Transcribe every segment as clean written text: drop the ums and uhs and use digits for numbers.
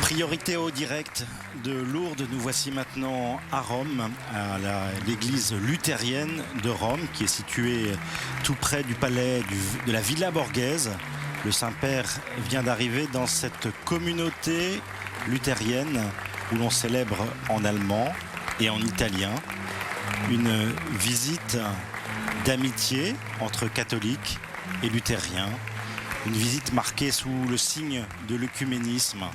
Priorité au direct de Lourdes, nous voici maintenant à Rome, à l'église luthérienne de Rome, qui est située tout près du palais de la Villa Borghese. Le Saint-Père vient d'arriver dans cette communauté luthérienne où l'on célèbre en allemand et en italien une visite d'amitié entre catholiques et luthériens, une visite marquée sous le signe de l'œcuménisme.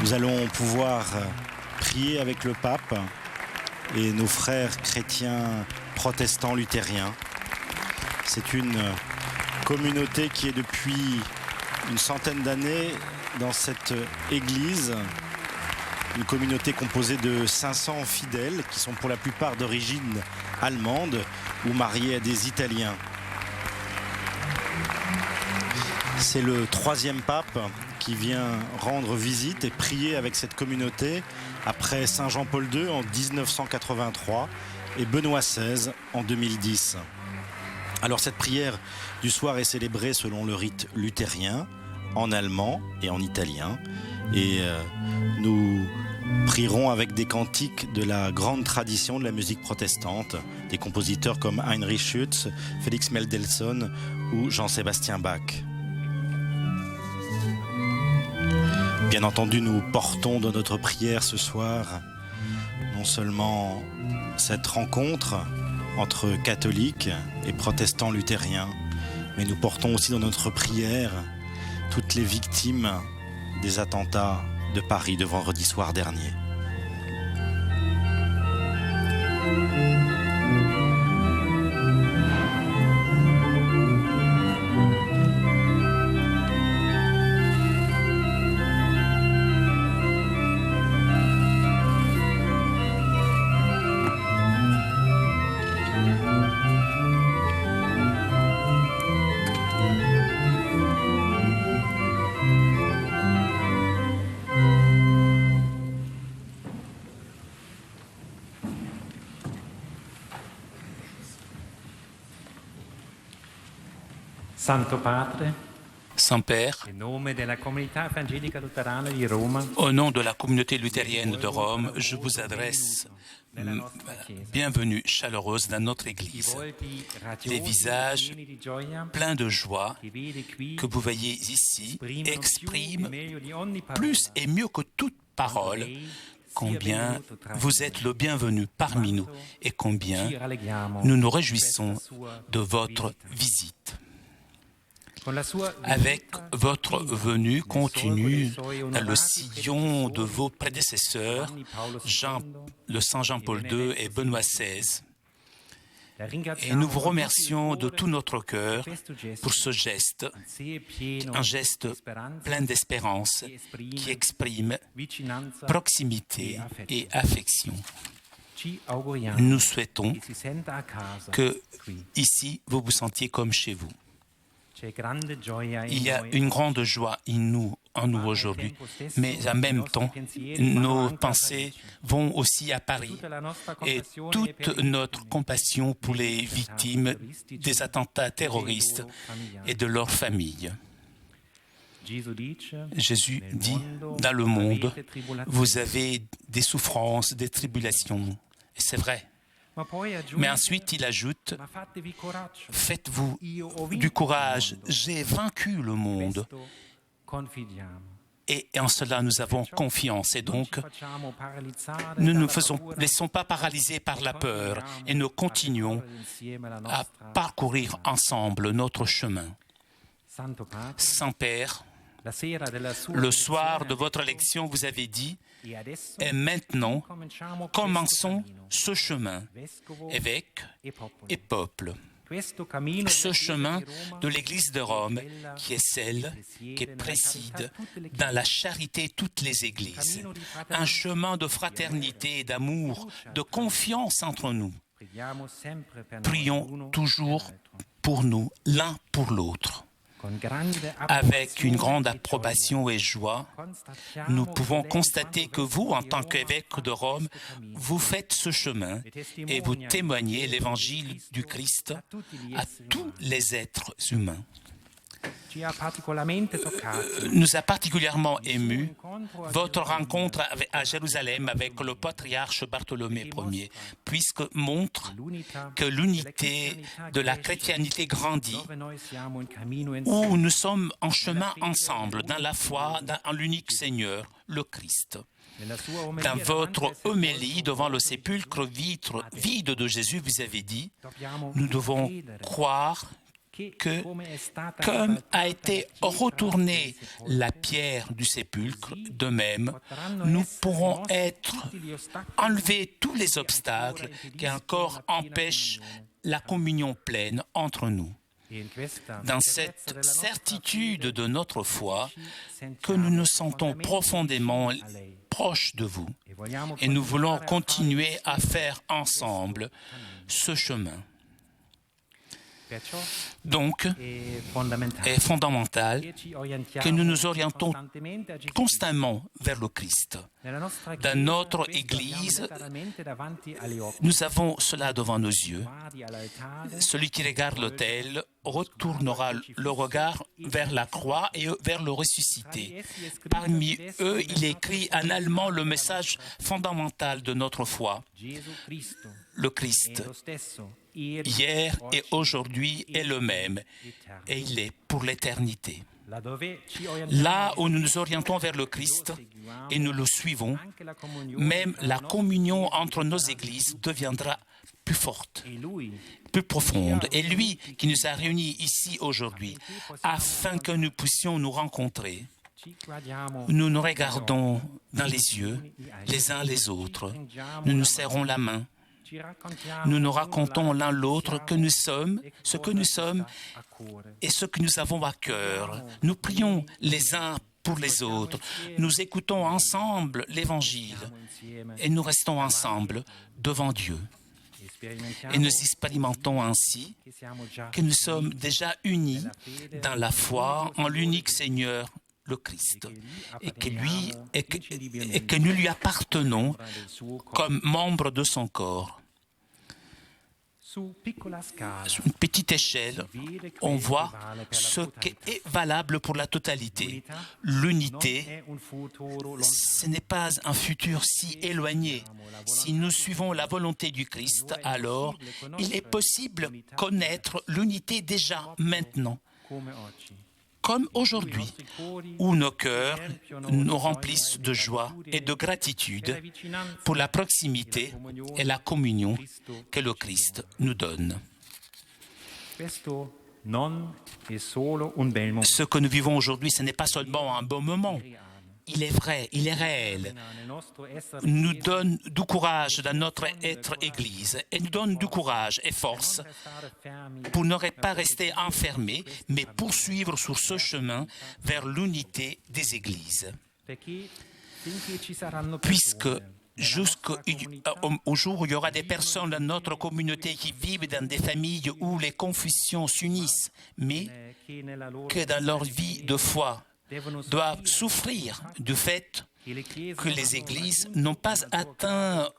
Nous allons pouvoir prier avec le pape et nos frères chrétiens protestants luthériens. C'est une communauté qui est depuis une centaine d'années dans cette église, une communauté composée de 500 fidèles qui sont pour la plupart d'origine allemande ou mariés à des Italiens. C'est le troisième pape qui vient rendre visite et prier avec cette communauté après Saint Jean-Paul II en 1983 et Benoît XVI en 2010. Alors cette prière du soir est célébrée selon le rite luthérien, en allemand et en italien. Et nous prierons avec des cantiques de la grande tradition de la musique protestante, des compositeurs comme Heinrich Schütz, Félix Mendelssohn ou Jean-Sébastien Bach. Bien entendu, nous portons dans notre prière ce soir non seulement cette rencontre entre catholiques et protestants luthériens, mais nous portons aussi dans notre prière toutes les victimes des attentats de Paris de vendredi soir dernier. Santo Padre, Saint-Père, au nom de la communauté luthérienne de Rome, je vous adresse bienvenue chaleureuse dans notre Église. Les visages pleins de joie que vous voyez ici expriment plus et mieux que toute parole combien vous êtes le bienvenu parmi nous et combien nous nous réjouissons de votre visite. Avec votre venue continue dans le sillon de vos prédécesseurs, le Saint Jean-Paul II et Benoît XVI. Et nous vous remercions de tout notre cœur pour ce geste, un geste plein d'espérance qui exprime proximité et affection. Nous souhaitons que ici vous vous sentiez comme chez vous. Il y a une grande joie en nous aujourd'hui, mais en même temps, nos pensées vont aussi à Paris et toute notre compassion pour les victimes des attentats terroristes et de leurs familles. Jésus dit, dans le monde, vous avez des souffrances, des tribulations, et c'est vrai. Mais ensuite, il ajoute, faites-vous du courage, j'ai vaincu le monde. Et en cela, nous avons confiance. Et donc, nous ne nous laissons pas paralyser par la peur et nous continuons à parcourir ensemble notre chemin. Saint-Père, le soir de votre élection, vous avez dit, et maintenant, commençons ce chemin, évêque et peuple. Ce chemin de l'Église de Rome, qui est celle qui préside dans la charité toutes les églises. Un chemin de fraternité et d'amour, de confiance entre nous. Prions toujours pour nous, l'un pour l'autre. Avec une grande approbation et joie, nous pouvons constater que vous, en tant qu'évêque de Rome, vous faites ce chemin et vous témoignez l'évangile du Christ à tous les êtres humains. nous a particulièrement émus votre rencontre à Jérusalem avec le patriarche Bartholomée Ier, puisque montre que l'unité de la chrétienté grandit, où nous sommes en chemin ensemble, dans la foi, en l'unique Seigneur, le Christ. Dans votre homélie devant le sépulcre vide de Jésus, vous avez dit, nous devons croire que, comme a été retournée la pierre du sépulcre, de même, nous pourrons enlever tous les obstacles qui encore empêchent la communion pleine entre nous. Dans cette certitude de notre foi, que nous nous sentons profondément proches de vous et nous voulons continuer à faire ensemble ce chemin. Donc, est fondamental que nous nous orientons constamment vers le Christ. Dans notre Église, nous avons cela devant nos yeux. Celui qui regarde l'autel retournera le regard vers la croix et vers le ressuscité. Parmi eux, il écrit en allemand le message fondamental de notre foi. Le Christ, hier et aujourd'hui, est le même, et il est pour l'éternité. Là où nous nous orientons vers le Christ et nous le suivons, même la communion entre nos églises deviendra plus forte, plus profonde. Et lui qui nous a réunis ici aujourd'hui, afin que nous puissions nous rencontrer, nous nous regardons dans les yeux les uns les autres, nous nous serrons la main, nous nous racontons l'un l'autre que nous sommes, ce que nous sommes et ce que nous avons à cœur. Nous prions les uns pour les autres. Nous écoutons ensemble l'Évangile et nous restons ensemble devant Dieu. Et nous expérimentons ainsi que nous sommes déjà unis dans la foi en l'unique Seigneur, le Christ, et que nous lui appartenons comme membres de son corps. Sur une petite échelle, on voit ce qui est valable pour la totalité. L'unité, ce n'est pas un futur si éloigné. Si nous suivons la volonté du Christ, alors il est possible de connaître l'unité déjà maintenant, comme aujourd'hui, où nos cœurs nous remplissent de joie et de gratitude pour la proximité et la communion que le Christ nous donne. Ce que nous vivons aujourd'hui, ce n'est pas seulement un bon moment. Il est vrai, il est réel. Nous donne du courage dans notre être Église et nous donne du courage et force pour ne pas rester enfermés, mais poursuivre sur ce chemin vers l'unité des Églises. Puisque jusqu'au jour où il y aura des personnes dans notre communauté qui vivent dans des familles où les confessions s'unissent, mais que dans leur vie de foi, doivent souffrir du fait que les églises n'ont pas atteint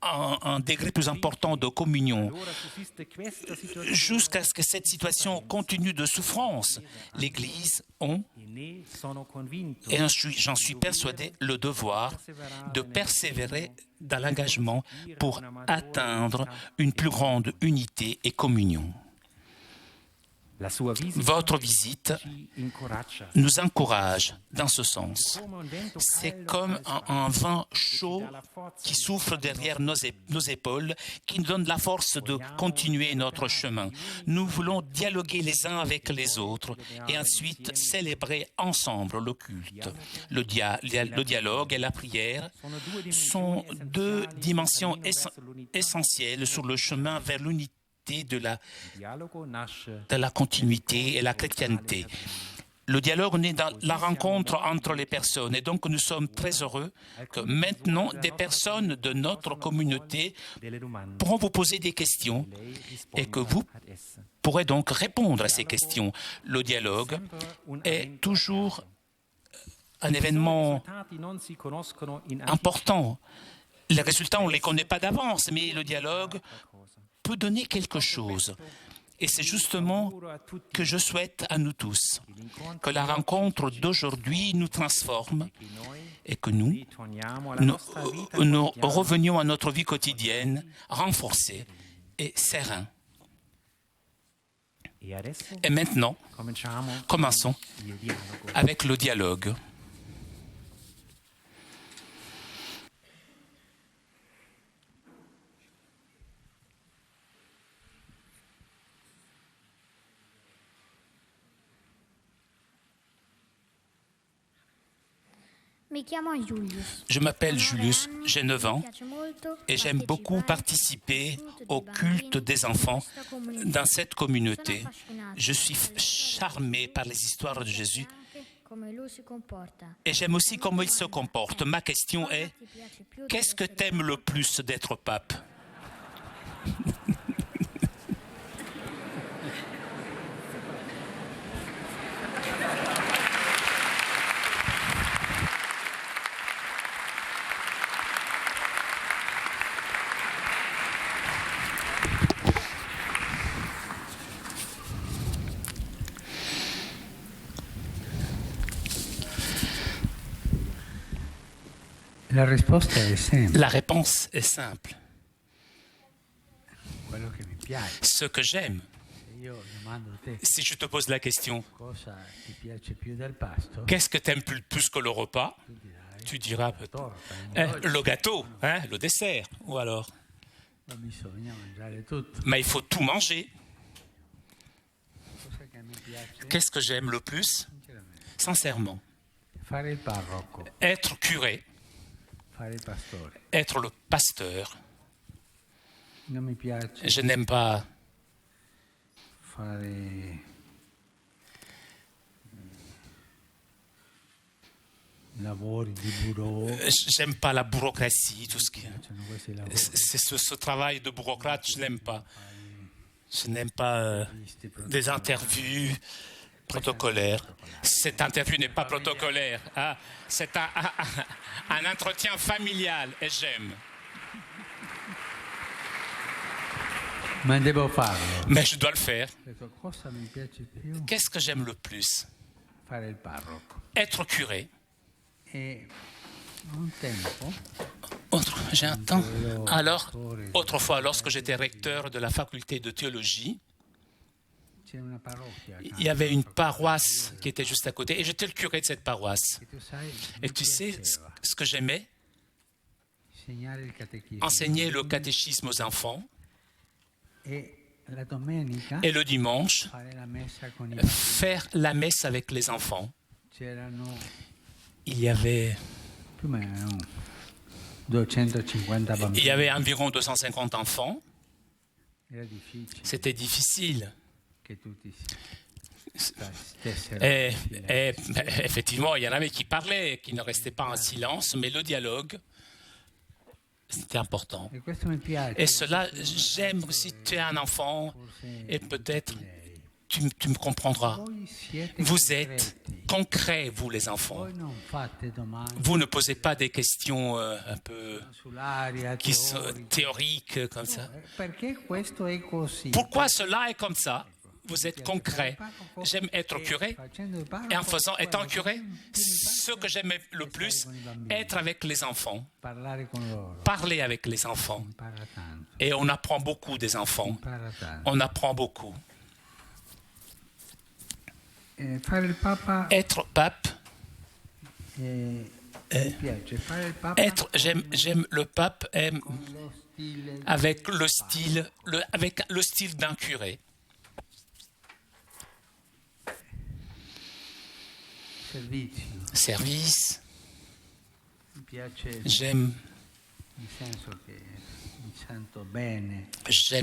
un degré plus important de communion. Jusqu'à ce que cette situation continue de souffrance, l'Église a, et j'en suis persuadé, le devoir de persévérer dans l'engagement pour atteindre une plus grande unité et communion. Votre visite nous encourage dans ce sens. C'est comme un vent chaud qui souffle derrière nos épaules, qui nous donne la force de continuer notre chemin. Nous voulons dialoguer les uns avec les autres et ensuite célébrer ensemble le culte. Le dialogue et la prière sont deux dimensions essentielles sur le chemin vers l'unité de la continuité et la chrétienté. Le dialogue naît dans la rencontre entre les personnes et donc nous sommes très heureux que maintenant des personnes de notre communauté pourront vous poser des questions et que vous pourrez donc répondre à ces questions. Le dialogue est toujours un événement important. Les résultats, on ne les connaît pas d'avance, mais le dialogue peut donner quelque chose. Et c'est justement que je souhaite à nous tous, que la rencontre d'aujourd'hui nous transforme et que nous revenions à notre vie quotidienne renforcée et serein. Et maintenant, commençons avec le dialogue. Je m'appelle Julius, j'ai 9 ans et j'aime beaucoup participer au culte des enfants dans cette communauté. Je suis charmé par les histoires de Jésus et j'aime aussi comment il se comporte. Ma question est, qu'est-ce que t'aimes le plus d'être pape ? La réponse est simple. Ce que j'aime. Si je te pose la question, qu'est-ce que tu aimes plus que le repas ? Tu diras le gâteau, le dessert, ou alors. Mais il faut tout manger. Qu'est-ce que j'aime le plus ? Sincèrement, être curé. Être le pasteur. Je n'aime pas j'aime pas la bureaucratie, tout ce qui c'est ce travail de bureaucrate, je n'aime pas. Je n'aime pas des interviews protocolaires. Cette interview n'est pas protocolaire. C'est un entretien familial et j'aime. Mais je dois le faire. Qu'est-ce que j'aime le plus ? Être curé. J'ai un temps. Alors, autrefois, lorsque j'étais recteur de la faculté de théologie, il y avait une paroisse qui était juste à côté et j'étais le curé de cette paroisse. Et tu sais ce que j'aimais ? Enseigner le catéchisme aux enfants et le dimanche, faire la messe avec les enfants. Il y avait environ 250 enfants. C'était difficile. Et effectivement, il y en avait qui parlaient, qui ne restaient pas en silence, mais le dialogue, c'était important. Et cela, j'aime si tu es un enfant, et peut-être tu me comprendras. Vous êtes concrets, vous les enfants. Vous ne posez pas des questions un peu qui sont théoriques comme ça. Pourquoi cela est comme ça ? Vous êtes concret. J'aime être curé. Et en étant curé, ce que j'aime le plus, être avec les enfants. Parler avec les enfants. Et on apprend beaucoup des enfants. On apprend beaucoup. Être pape. J'aime le pape avec le style d'un curé. Service. J'aime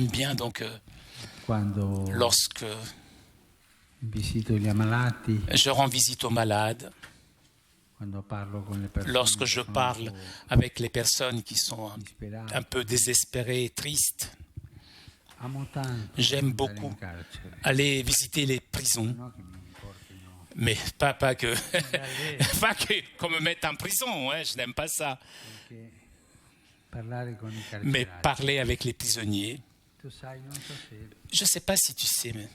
bien donc lorsque je rends visite aux malades, lorsque je parle avec les personnes qui sont un peu désespérées et tristes. J'aime beaucoup aller visiter les prisons. Mais pas que qu'on me mette en prison, je n'aime pas ça. Mais parler avec les prisonniers. Je ne sais pas si tu sais, mais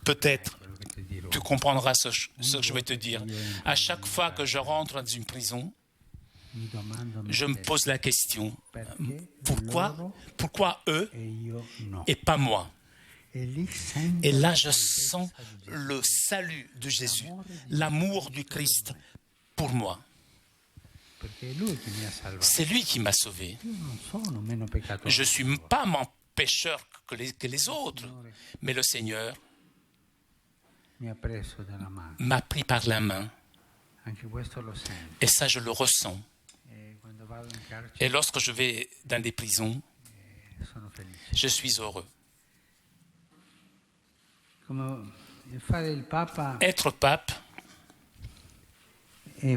peut-être tu comprendras ce que je vais te dire. À chaque fois que je rentre dans une prison, je me pose la question, pourquoi eux et pas moi? Et là, je sens le salut de Jésus, l'amour du Christ pour moi. C'est lui qui m'a sauvé. Je ne suis pas moins pécheur que les autres, mais le Seigneur m'a pris par la main. Et ça, je le ressens. Et lorsque je vais dans des prisons, je suis heureux. Être pape et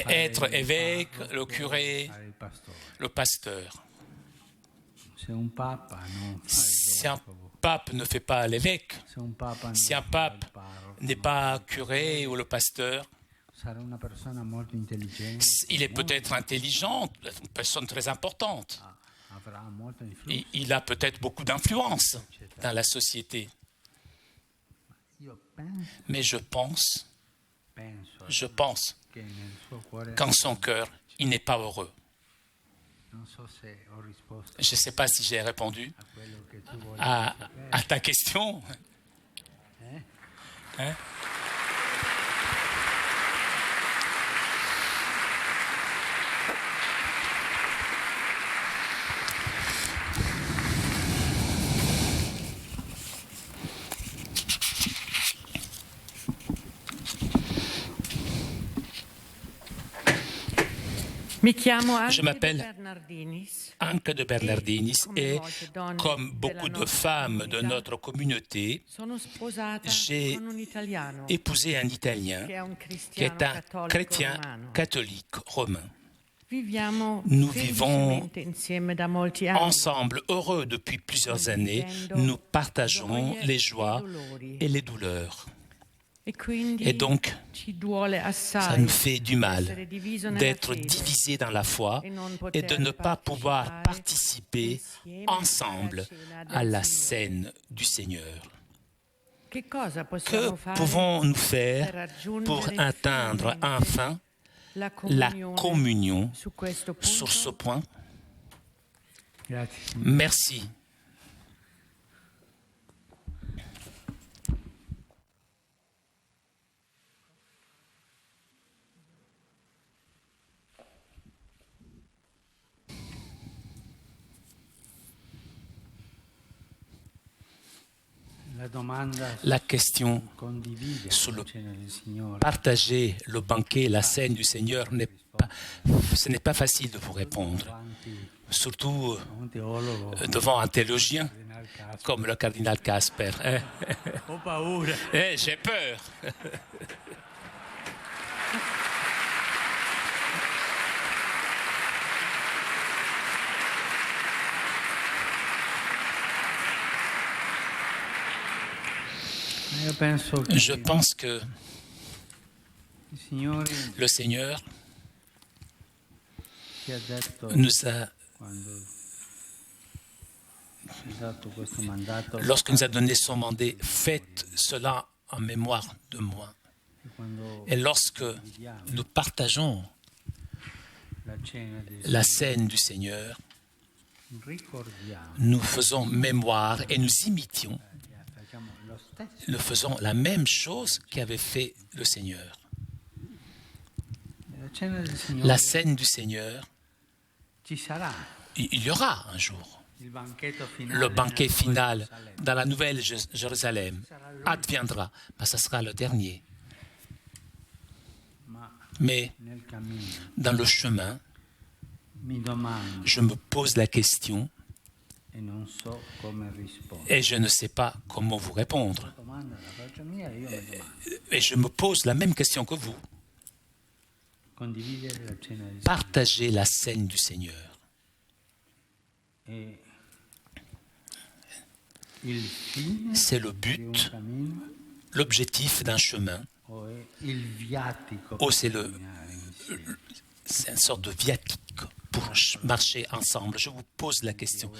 être évêque, le curé, le pasteur. Si un pape ne fait pas l'évêque, si un pape n'est pas curé ou le pasteur, il est peut-être intelligent, une personne très importante. Il a peut-être beaucoup d'influence dans la société. Mais je pense qu'en son cœur, il n'est pas heureux. Je ne sais pas si j'ai répondu à ta question. Hein? Je m'appelle Anke de Bernardinis et comme beaucoup de femmes de notre communauté, j'ai épousé un Italien qui est un chrétien catholique romain. Nous vivons ensemble heureux depuis plusieurs années. Nous partageons les joies et les douleurs. Et donc, ça nous fait du mal d'être divisés dans la foi et de ne pas pouvoir participer ensemble à la scène du Seigneur. Que pouvons-nous faire pour atteindre enfin la communion sur ce point? Merci. La question sur le partager le banquet, la scène du Seigneur, ce n'est pas facile de vous répondre, surtout devant un théologien comme le cardinal Casper. J'ai peur. Je pense que le Seigneur nous a, lorsqu'il nous a donné son mandat, faites cela en mémoire de moi. Et lorsque nous partageons la scène du Seigneur, nous faisons mémoire et nous imitions. Nous faisons la même chose qu'avait fait le Seigneur. La scène du Seigneur, il y aura un jour. Le banquet final dans la Nouvelle Jérusalem adviendra, mais ce sera le dernier. Mais dans le chemin, je me pose la question et je ne sais pas comment vous répondre. Et je me pose la même question que vous. Partagez la scène du Seigneur. C'est le but, l'objectif d'un chemin. C'est une sorte de viatique pour marcher ensemble? Je vous pose la question.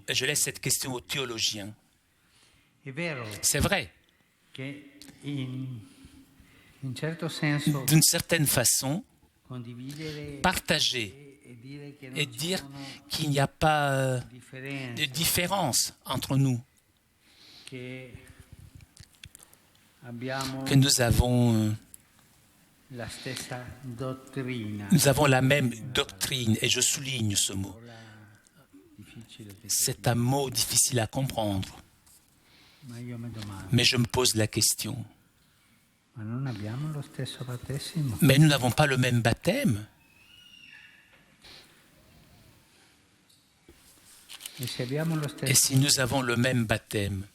Je laisse cette question aux théologiens. C'est vrai. D'une certaine façon, partager et dire qu'il n'y a pas de différence entre nous, que nous avons la même doctrine, et je souligne ce mot. C'est un mot difficile à comprendre, mais je me pose la question. Mais nous n'avons pas le même baptême. Et si nous avons le même baptême,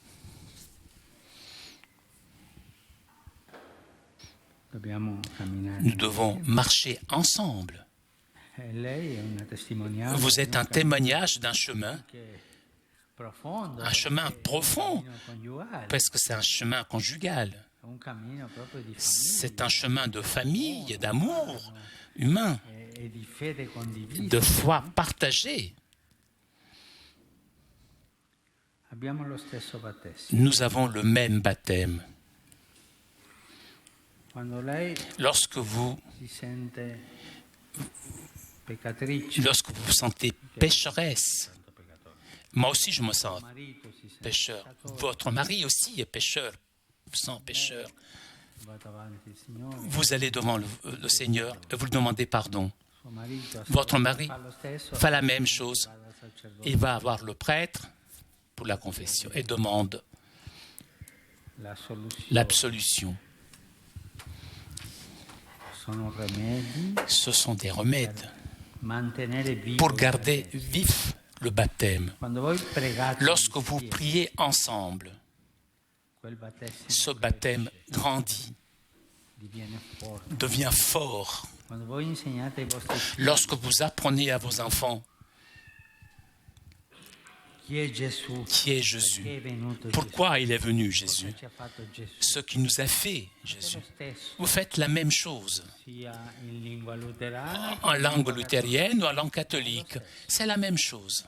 nous devons marcher ensemble. Vous êtes un témoignage d'un chemin profond, parce que c'est un chemin conjugal. C'est un chemin de famille, d'amour humain, de foi partagée. Nous avons le même baptême. Lorsque vous vous sentez pécheresse, moi aussi je me sens pécheur. Votre mari aussi est pécheur, sans pécheur. Vous allez devant le Seigneur et vous lui demandez pardon. Votre mari fait la même chose. Il va voir le prêtre pour la confession et demande l'absolution. Ce sont des remèdes pour garder vif le baptême. Lorsque vous priez ensemble, ce baptême grandit, devient fort. Lorsque vous apprenez à vos enfants qui est Jésus, pourquoi il est venu Jésus, ce qu'il nous a fait Jésus, vous faites la même chose en langue luthérienne ou en langue catholique, c'est la même chose.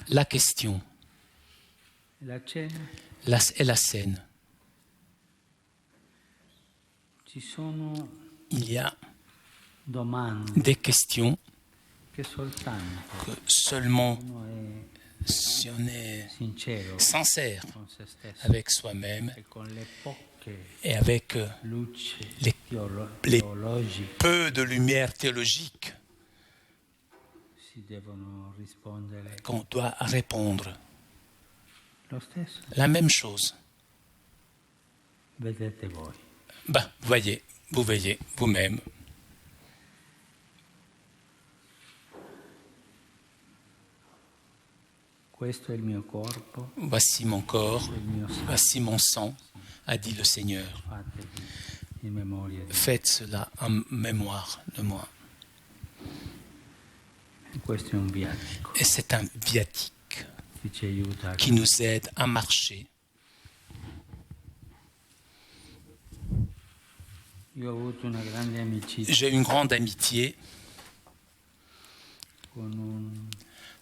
La question et la scène. Il y a des questions que seulement si on est sincère avec soi-même et avec les peu de lumière théologique qu'on doit répondre. La même chose. Voyez, vous voyez vous-même. Voici mon corps, voici mon sang, a dit le Seigneur. Faites cela en mémoire de moi. Et c'est un viatique qui nous aide à marcher. J'ai une grande amitié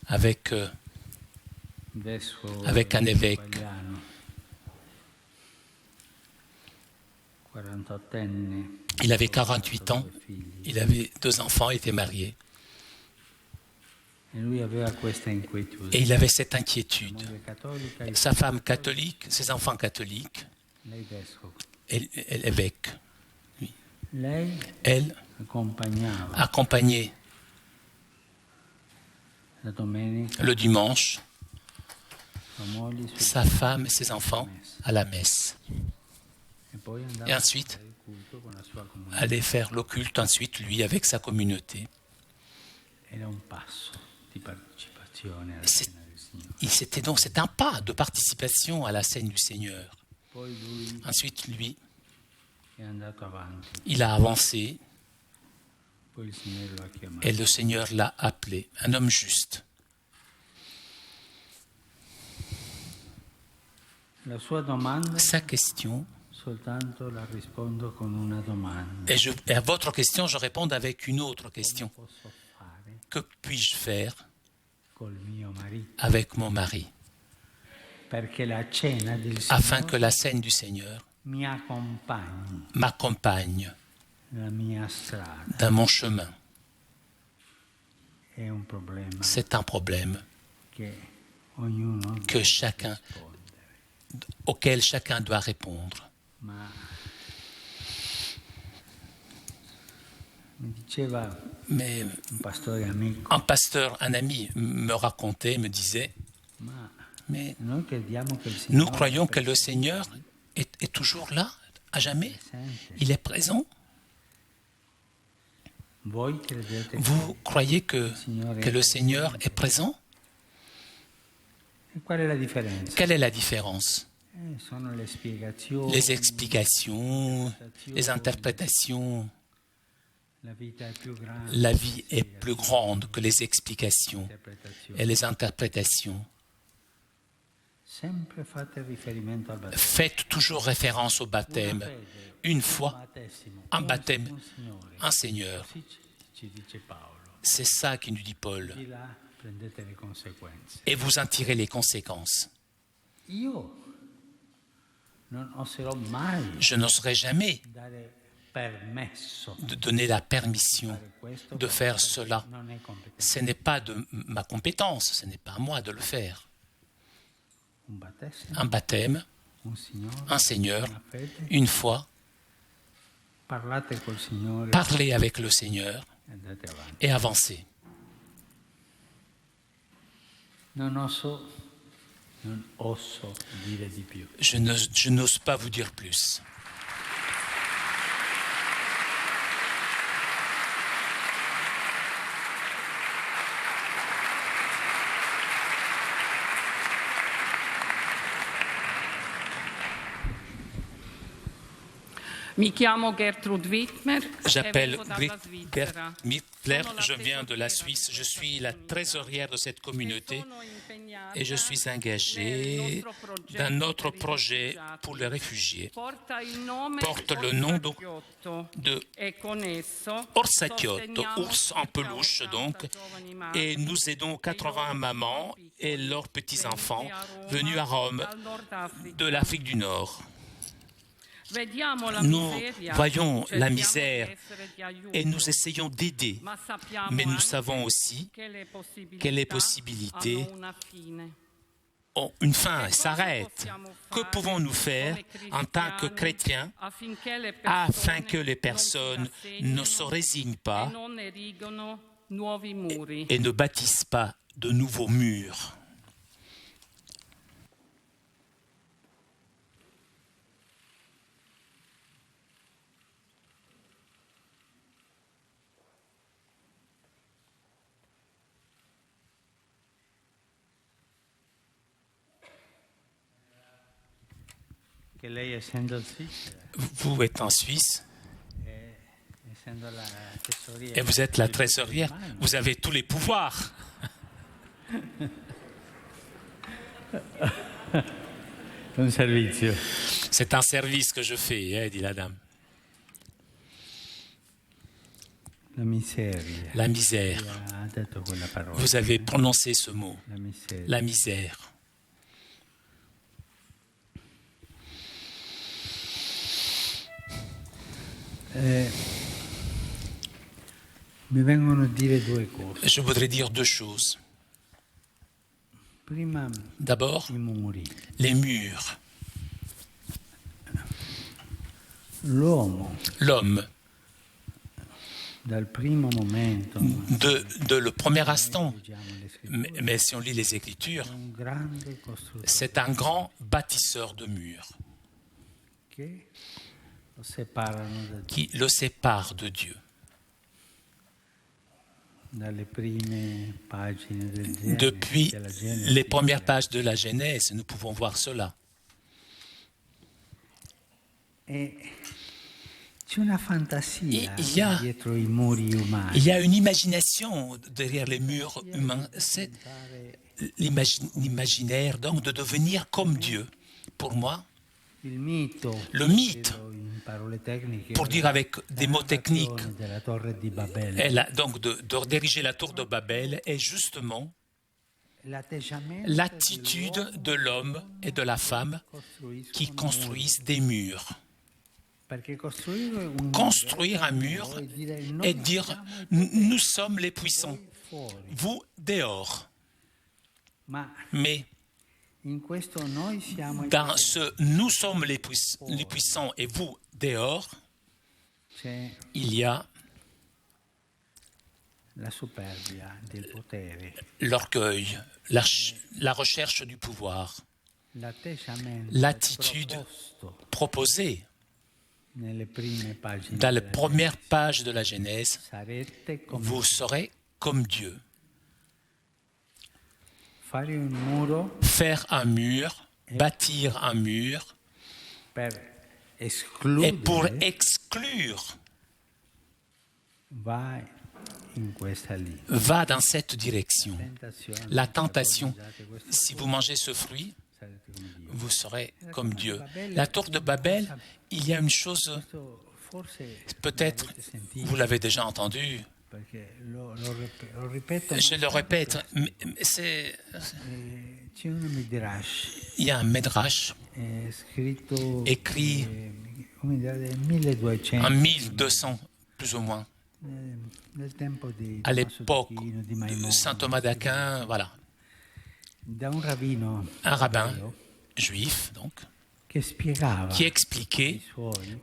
avec un évêque. Il avait 48 ans, il avait 2 enfants, il était marié. Et il avait cette inquiétude. Sa femme catholique, ses enfants catholiques, et l'évêque. Elle accompagnait le dimanche sa femme et ses enfants à la messe. Et ensuite, aller faire l'occulte, ensuite, lui, avec sa communauté. C'était un pas de participation à la scène du Seigneur. Ensuite, lui, il a avancé et le Seigneur l'a appelé un homme juste. Sa question, Et à votre question, je réponds avec une autre question. Que puis-je faire avec mon mari afin que la scène du Seigneur m'accompagne dans mon chemin? C'est un problème auquel chacun doit répondre. Mais un pasteur, un ami me racontait, me disait, mais nous croyons que le Seigneur est toujours là, à jamais. Il est présent. Vous croyez que le Seigneur est présent? Quelle est la différence? Les explications, les interprétations. La vie est plus grande que les explications et les interprétations. Faites toujours référence au baptême. Une foi, un baptême, un Seigneur. C'est ça qui nous dit Paul. Et vous en tirez les conséquences. Je n'oserais jamais de donner la permission de faire cela. Ce n'est pas de ma compétence, ce n'est pas à moi de le faire. Un baptême, un Seigneur, une foi, parlez avec le Seigneur et avancez. Je n'ose pas vous dire plus. J'appelle Gerd Mittler, je viens de la Suisse, je suis la trésorière de cette communauté et je suis engagée dans notre projet pour les réfugiés. Porte le nom de Orsacchiotto, ours en peluche donc, et nous aidons 80 mamans et leurs petits-enfants venus à Rome de l'Afrique du Nord. Nous voyons la misère et nous essayons d'aider, mais nous savons aussi que les possibilités ont une fin et s'arrêtent. Que pouvons-nous faire en tant que chrétiens afin que les personnes ne se résignent pas et ne bâtissent pas de nouveaux murs? Vous êtes en Suisse et vous êtes la trésorière. Vous avez tous les pouvoirs. C'est un service que je fais, dit la dame. La misère. Vous avez prononcé ce mot. La misère. Je voudrais dire deux choses. D'abord, les murs. L'homme, de le premier instant, mais si on lit les Écritures, c'est un grand bâtisseur de murs qui le sépare de Dieu. Depuis les premières pages de la Genèse, nous pouvons voir cela. Il y a une imagination derrière les murs humains. C'est l'imaginaire donc de devenir comme Dieu. Pour moi, Le mythe, pour dire avec des mots techniques, donc de diriger la tour de Babel est justement l'attitude de l'homme et de la femme qui construisent des murs. Construire un mur et dire « nous sommes les puissants, vous dehors ». Mais dans ce « nous sommes les puissants et vous dehors », il y a l'orgueil, la recherche du pouvoir, l'attitude proposée dans les premières pages de la Genèse. Vous serez comme Dieu. Faire un mur, bâtir un mur, et pour exclure, va dans cette direction. La tentation, si vous mangez ce fruit, vous serez comme Dieu. La tour de Babel, il y a une chose, peut-être, vous l'avez déjà entendu, je le répète, mais il y a un Midrash écrit en 1200, plus ou moins, à l'époque de saint Thomas d'Aquin, voilà. Un rabbin juif, donc, qui expliquait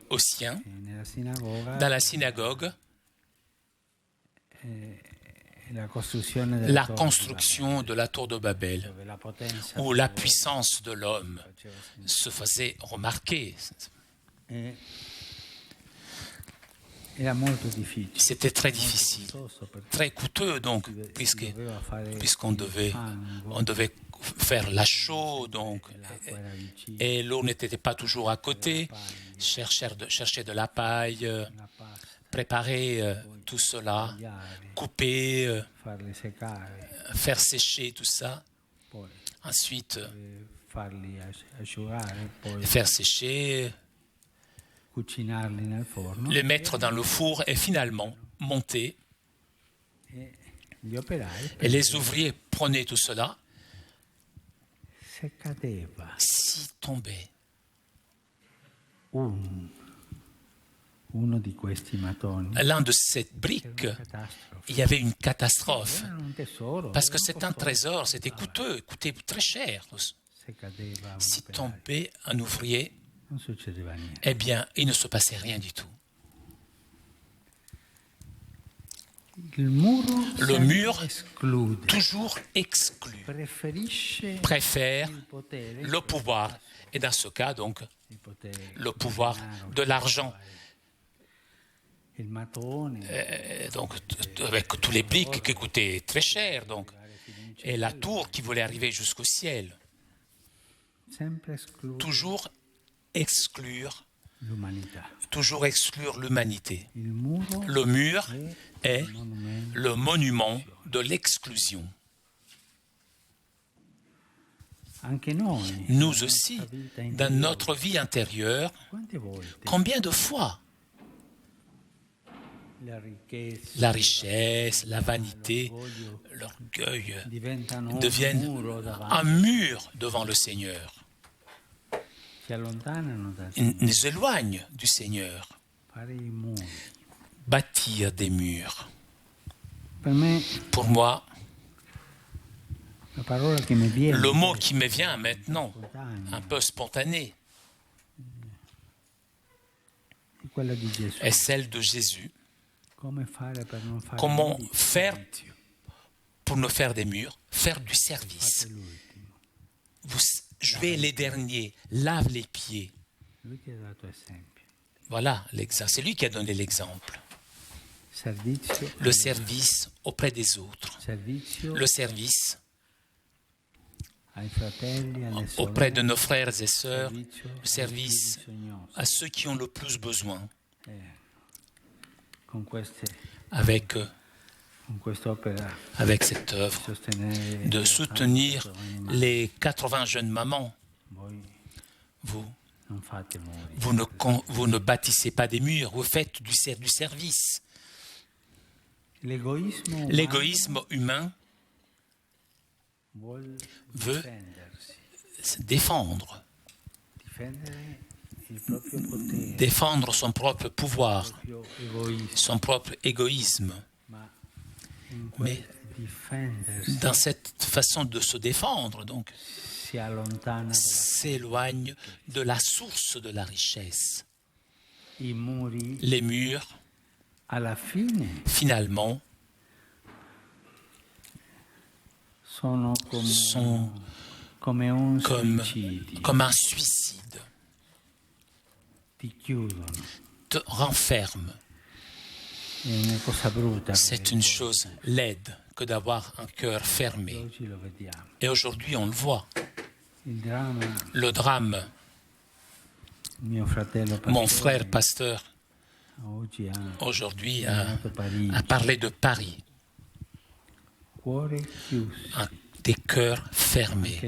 aux siens, dans la synagogue, la construction de la tour de Babel, où la puissance de l'homme se faisait remarquer. C'était très difficile, très coûteux, donc, puisqu'on devait faire la chaux, donc, et l'eau n'était pas toujours à côté, chercher de la paille, préparer tout cela, couper, faire sécher tout ça, ensuite faire sécher, les mettre dans le four et finalement monter. Et les ouvriers prenaient tout cela. Si tombait l'un de ces briques, il y avait une catastrophe. Parce que c'est un trésor, c'était coûteux, coûtait très cher. Si tombait un ouvrier, eh bien, il ne se passait rien du tout. Le mur toujours exclut, préfère le pouvoir. Et dans ce cas, donc, le pouvoir de l'argent. Donc, avec tous les briques qui coûtaient très cher, donc, et la tour qui voulait arriver jusqu'au ciel. Toujours exclure l'humanité. Le mur est le monument de l'exclusion. Nous aussi, dans notre vie intérieure, combien de fois la richesse, la vanité, l'orgueil deviennent un mur devant le Seigneur. Ils nous éloignent du Seigneur. Bâtir des murs. Pour moi, le mot qui me vient maintenant, un peu spontané, est celle de Jésus. Comment faire pour ne faire des murs? Faire du service. Vous jouez les derniers, lave les pieds. Voilà l'exemple. C'est lui qui a donné l'exemple. Le service auprès des autres. Le service auprès de nos frères et sœurs. Le service à ceux qui ont le plus besoin. Avec cette œuvre de soutenir les 80 jeunes mamans. Vous, Vous ne bâtissez pas des murs, vous faites du service. L'égoïsme humain veut se défendre son propre pouvoir, son propre égoïsme. Mais dans cette façon de se défendre, donc, s'éloigne de la source de la richesse. Les murs, finalement, sont comme un suicide, te renferment. C'est une chose laide que d'avoir un cœur fermé. Et aujourd'hui, on le voit. Le drame. Mon frère pasteur, aujourd'hui, a parlé de Paris. Des cœurs fermés.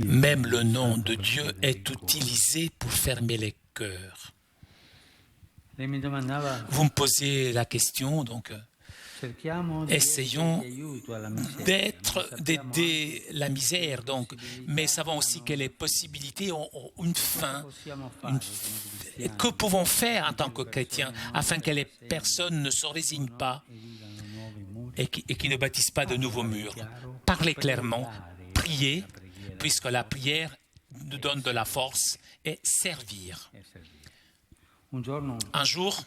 Même le nom de Dieu est utilisé pour fermer les cœurs. Vous me posez la question, donc essayons d'aider la misère, donc, mais savons aussi que les possibilités ont une fin. Que pouvons-nous faire en tant que chrétiens afin que les personnes ne se résignent pas et qui ne bâtissent pas de nouveaux murs? Parlez clairement, priez, puisque la prière nous donne de la force, et servir. Un jour,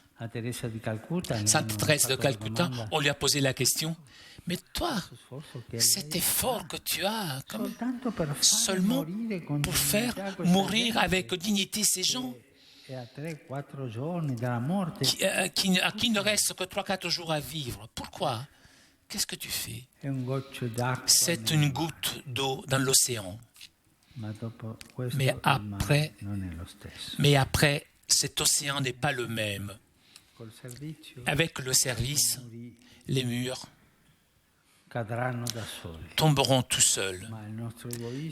Sainte Thérèse de Calcutta, on lui a posé la question, mais toi, cet effort que tu as, seulement pour faire mourir avec dignité ces gens à qui ne reste que 3-4 jours à vivre. Pourquoi? Qu'est-ce que tu fais? C'est une goutte d'eau dans l'océan. Mais après, cet océan n'est pas le même. Avec le service, les murs tomberont tout seuls.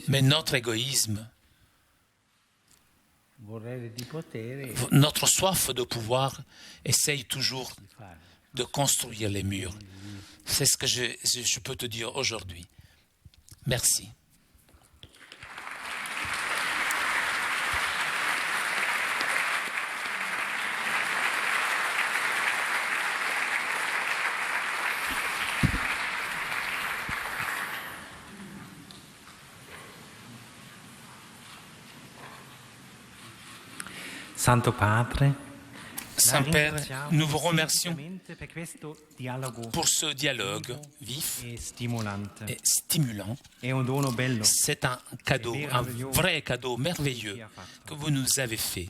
Mais notre égoïsme, notre soif de pouvoir, essaye toujours de construire les murs. C'est ce que je peux te dire aujourd'hui. Merci. Saint-Père, nous vous remercions pour ce dialogue vif et stimulant. C'est un cadeau, un vrai cadeau merveilleux que vous nous avez fait.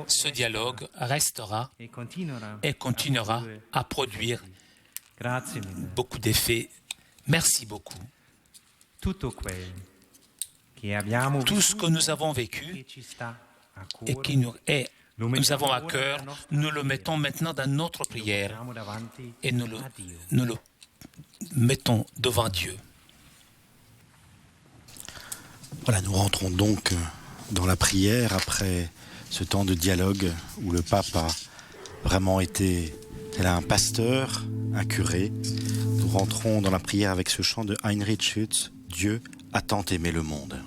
Ce dialogue restera et continuera à produire beaucoup d'effets. Merci beaucoup. Tout ce que nous avons vécu et qui nous avons à cœur, nous le mettons maintenant dans notre prière et nous le mettons devant Dieu. Voilà, nous rentrons donc dans la prière après ce temps de dialogue où le pape a vraiment été un pasteur, un curé. Nous rentrons dans la prière avec ce chant de Heinrich Schütz, « Dieu a tant aimé le monde ».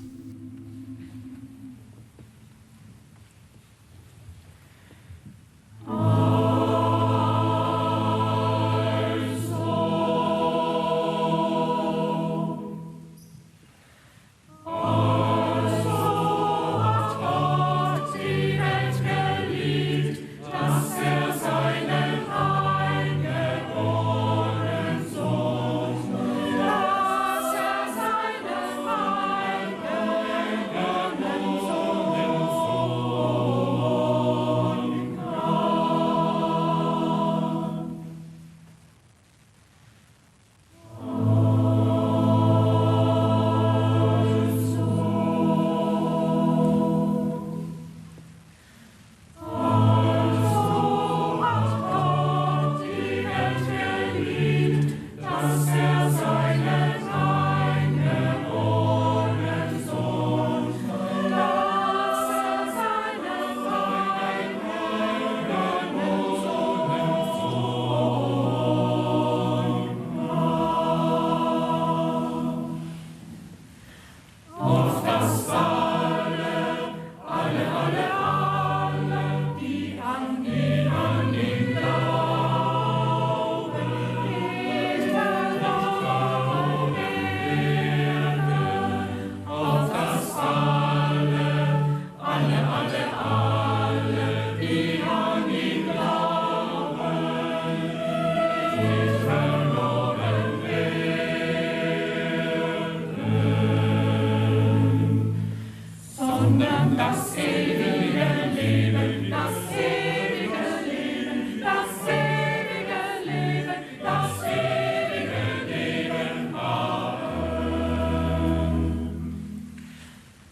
sondern das ewige Leben, das ewige Leben, das ewige Leben, das ewige Leben haben.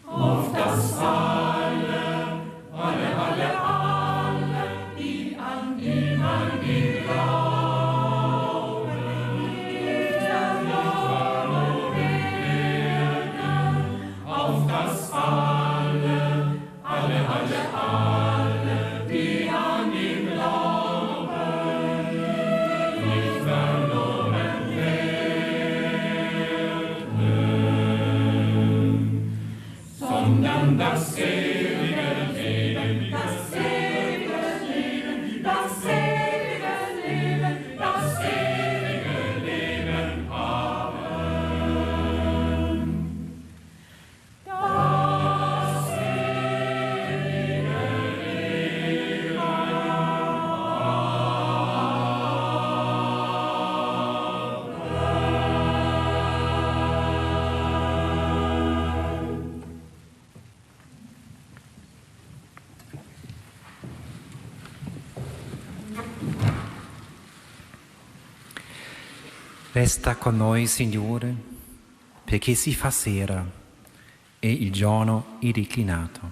Auf das alle, die an ihn glauben, nicht verloren werden. Auf das alle, die an ihn glauben, nicht verloren werden, sondern das ewige Leben, das ewige Leben, das ewige Leben, das ewige Leben haben. Das ewige Leben Resta con noi, Signore, perché si fa sera e il giorno è declinato.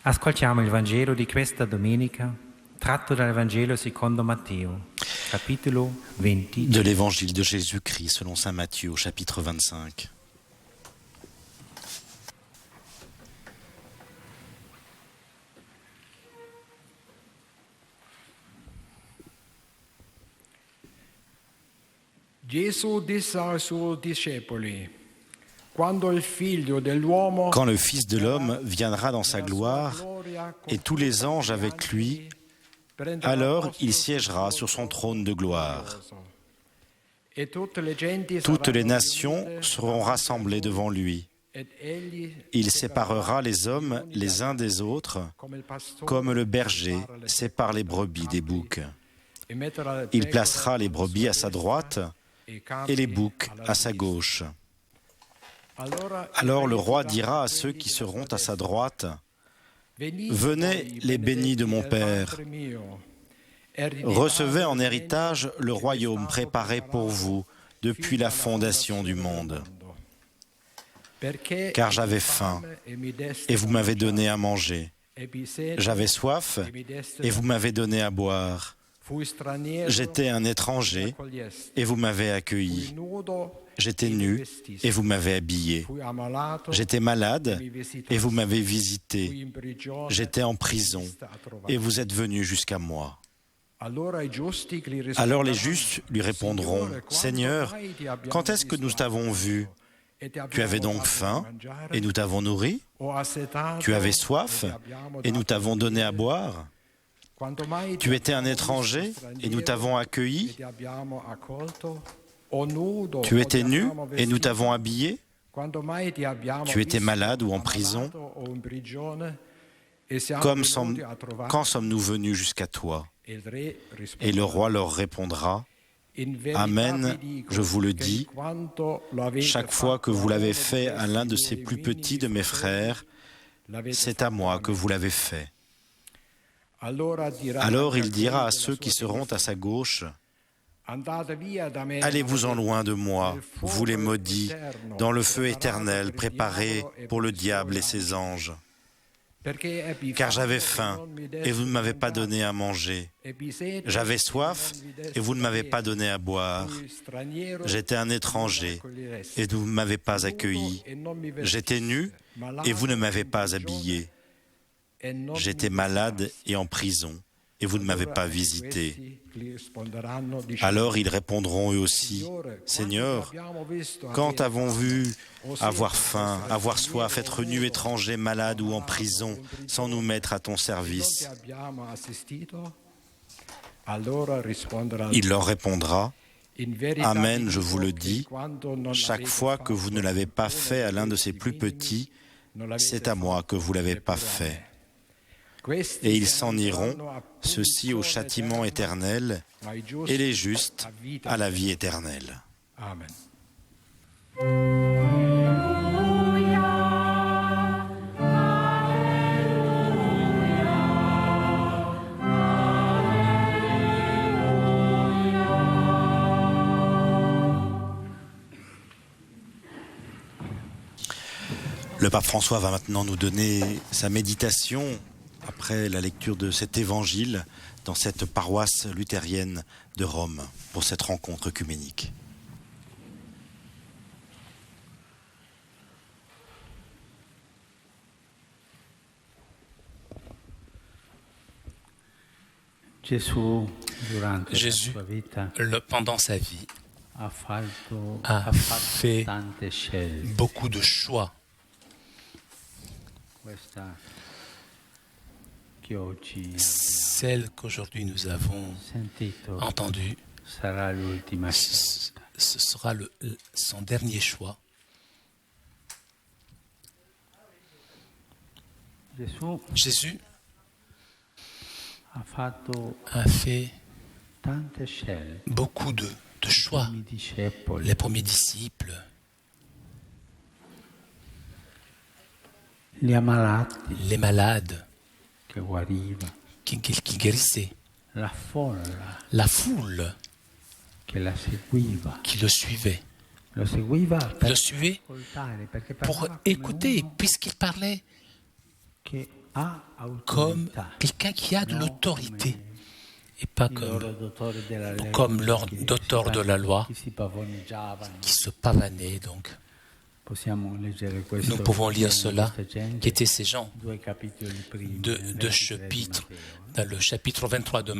Ascoltiamo il Vangelo di questa domenica, tratto dal Vangelo secondo Matteo, capitolo 20. De l'évangile de Jésus-Christ selon saint Matthieu au chapitre 25. Gesù disse ai suoi discepoli: Quand le Fils de l'homme viendra dans sa gloire et tous les anges avec lui, alors il siégera sur son trône de gloire. Toutes les nations seront rassemblées devant lui. Il séparera les hommes les uns des autres, comme le berger sépare les brebis des boucs. Il placera les brebis à sa droite et les boucs à sa gauche. Alors le roi dira à ceux qui seront à sa droite: Venez les bénis de mon Père, recevez en héritage le royaume préparé pour vous depuis la fondation du monde. Car j'avais faim et vous m'avez donné à manger. J'avais soif et vous m'avez donné à boire. J'étais un étranger et vous m'avez accueilli. J'étais nu et vous m'avez habillé. J'étais malade et vous m'avez visité. J'étais en prison et vous êtes venus jusqu'à moi. Alors les justes lui répondront: Seigneur, quand est-ce que nous t'avons vu? Tu avais donc faim et nous t'avons nourri? Tu avais soif et nous t'avons donné à boire? Tu étais un étranger et nous t'avons accueilli? Tu étais nu et nous t'avons habillé? Tu étais malade ou en prison? Quand sommes-nous venus jusqu'à toi? Et le roi leur répondra: Amen, je vous le dis, chaque fois que vous l'avez fait à l'un de ces plus petits de mes frères, c'est à moi que vous l'avez fait. Alors il dira à ceux qui seront à sa gauche: Allez-vous-en loin de moi, vous les maudits, dans le feu éternel préparé pour le diable et ses anges. Car j'avais faim et vous ne m'avez pas donné à manger. J'avais soif et vous ne m'avez pas donné à boire. J'étais un étranger et vous ne m'avez pas accueilli. J'étais nu et vous ne m'avez pas habillé. J'étais malade et en prison et vous ne m'avez pas visité. Alors ils répondront eux aussi: Seigneur, quand avons vu avoir faim, avoir soif, être nu, étranger, malade ou en prison, sans nous mettre à ton service? Il leur répondra: Amen, je vous le dis, chaque fois que vous ne l'avez pas fait à l'un de ces plus petits, c'est à moi que vous ne l'avez pas fait. Et ils s'en iront, ceux-ci au châtiment éternel, et les justes à la vie éternelle. Amen. Alléluia, Le pape François va maintenant nous donner sa méditation après la lecture de cet évangile dans cette paroisse luthérienne de Rome pour cette rencontre œcuménique. Jésus, pendant sa vie, a fait beaucoup de choix. Celle qu'aujourd'hui nous avons entendue, ce sera son dernier choix. Jésus a fait beaucoup de choix. Les premiers disciples, les malades qui guérissaient, la foule qui le suivait. Le suivait pour écouter, puisqu'il parlait comme quelqu'un qui a de l'autorité et pas comme leur docteur de la loi qui se pavanait. Donc, nous pouvons lire cela, qui étaient ces gens, deux chapitres, dans le chapitre 23 de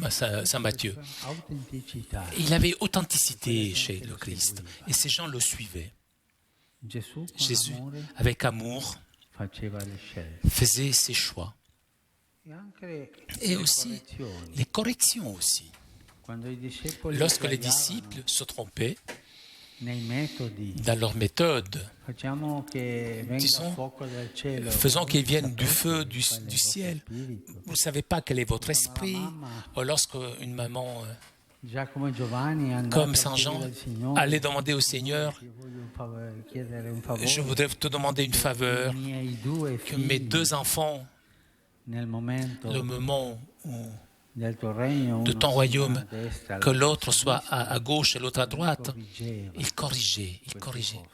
Saint Matthieu. Il avait authenticité chez le Christ et ces gens le suivaient. Jésus, avec amour, faisait ses choix. Et aussi les corrections aussi. Lorsque les disciples se trompaient dans leur méthode, disons, faisons qu'ils viennent du feu du ciel. Vous ne savez pas quel est votre esprit. Ou lorsque une maman comme Saint Jean allait demander au Seigneur, je voudrais te demander une faveur, que mes deux enfants, le moment de ton royaume, que l'autre soit à gauche et l'autre à droite, il corrigeait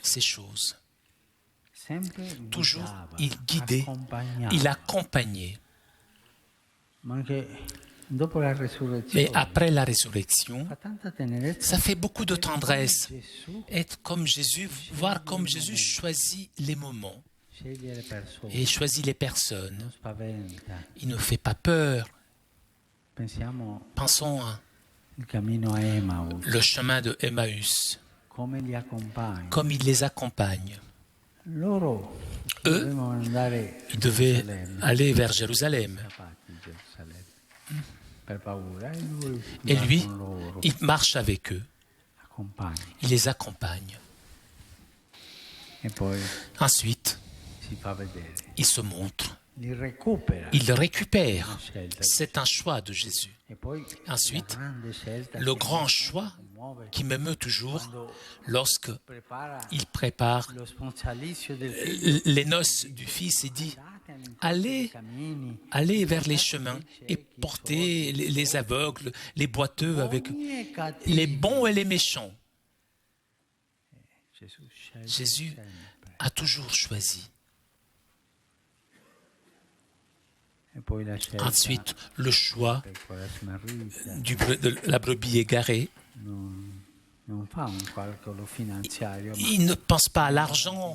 ces choses. Toujours, il guidait, il accompagnait. Et après la résurrection, ça fait beaucoup de tendresse. Être comme Jésus, voir comme Jésus choisit les moments et choisit les personnes. Il ne fait pas peur. Pensons à le chemin de Emmaüs, comme il les accompagne. Eux, ils devaient aller vers Jérusalem. Et lui, il marche avec eux. Il les accompagne. Ensuite, il se montre. Il le récupère. C'est un choix de Jésus. Ensuite, le grand choix qui m'émeut toujours lorsqu'il prépare les noces du Fils et dit « Allez vers les chemins et portez les aveugles, les boiteux avec les bons et les méchants. » Jésus a toujours choisi. Ensuite, le choix de la brebis égarée. Il ne pense pas à l'argent.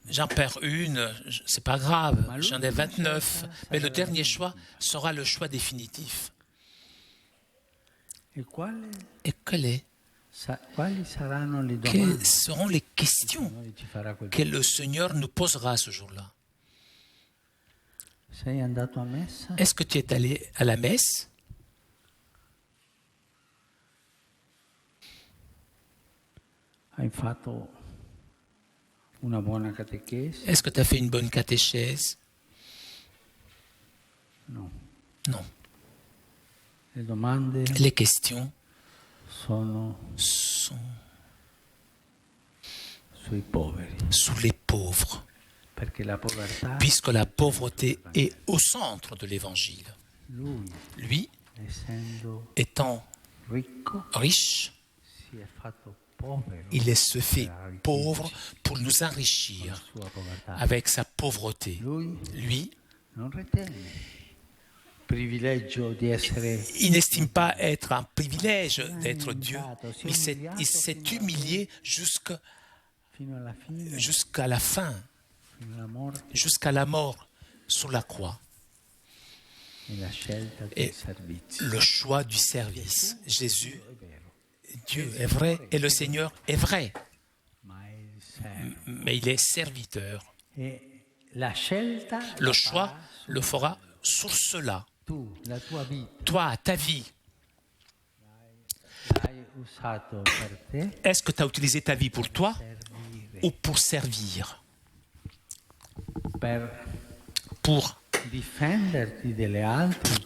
J'en perds une, c'est pas grave, j'en ai 29. Mais le dernier choix sera le choix définitif. Et quelles seront les questions que le Seigneur nous posera ce jour-là? Est-ce que tu es allé à la messe? Est-ce que tu as fait une bonne catéchèse? Non. Les questions sont sous les pauvres. Puisque la pauvreté est au centre de l'Évangile. Lui, étant riche, Il se fait pauvre pour nous enrichir avec sa pauvreté. Lui, il n'estime pas être un privilège d'être Dieu, mais il s'est humilié jusqu'à la fin, jusqu'à la mort sur la croix. Et le choix du service. Jésus, Dieu est vrai et le Seigneur est vrai, mais il est serviteur. Le choix le fera sur cela. Toi, ta vie, est-ce que tu as utilisé ta vie pour toi ou pour servir? Pour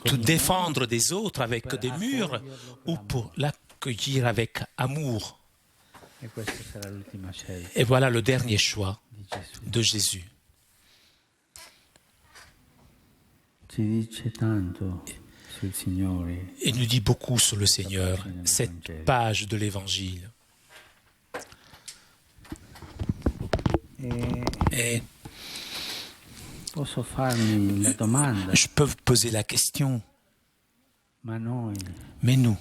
te défendre des autres avec des murs ou pour l'accueillir avec amour? Et voilà le dernier choix de Jésus. Il nous dit beaucoup sur le Seigneur, cette page de l'Évangile. Et je peux vous poser la question, mais nous,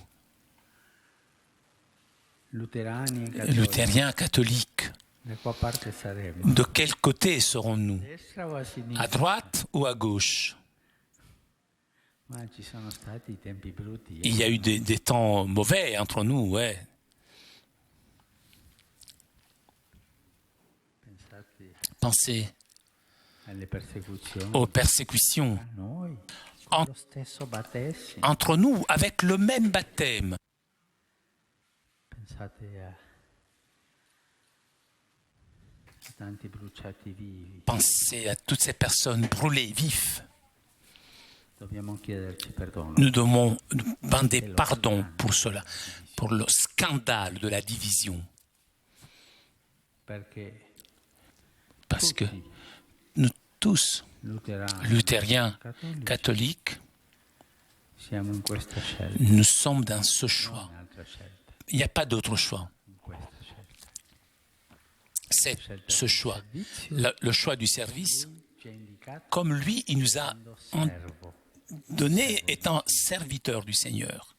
luthériens catholiques, de quel côté serons-nous? À droite ou à gauche? Il y a eu des temps mauvais entre nous, ouais. Pensez aux persécutions entre nous avec le même baptême. Pensez à toutes ces personnes brûlées vives. Nous devons demander pardon pour cela, pour le scandale de la division. Parce que nous tous, luthériens, catholiques, nous sommes dans ce choix. Il n'y a pas d'autre choix. C'est ce choix, le choix du service, comme lui, il nous a donné étant serviteur du Seigneur.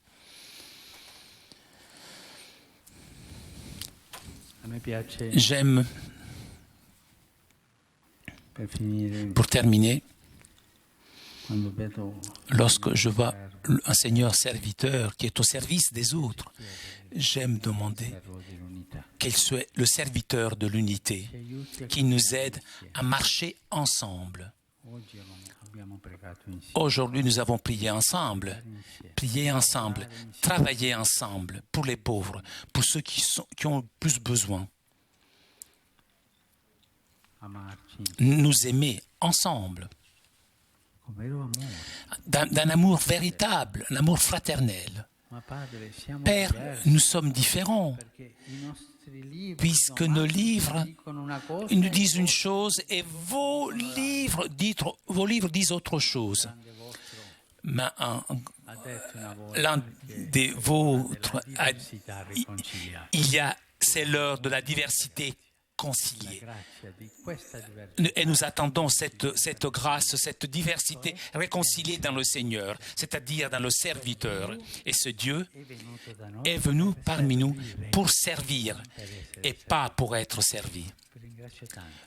J'aime, pour terminer, lorsque je vois un Seigneur serviteur qui est au service des autres, j'aime demander qu'il soit le serviteur de l'unité, qui nous aide à marcher ensemble. Aujourd'hui, nous avons prié ensemble, travaillé ensemble pour les pauvres, pour ceux qui ont le plus besoin. Nous aimer ensemble, d'un amour véritable, un amour fraternel. Père, nous sommes différents, puisque nos livres nous disent une chose et vos livres disent autre chose. Mais l'un des vôtres a dit, c'est l'heure de la diversité conciliée. Et nous attendons cette grâce, cette diversité réconciliée dans le Seigneur, c'est-à-dire dans le serviteur. Et ce Dieu est venu parmi nous pour servir et pas pour être servi.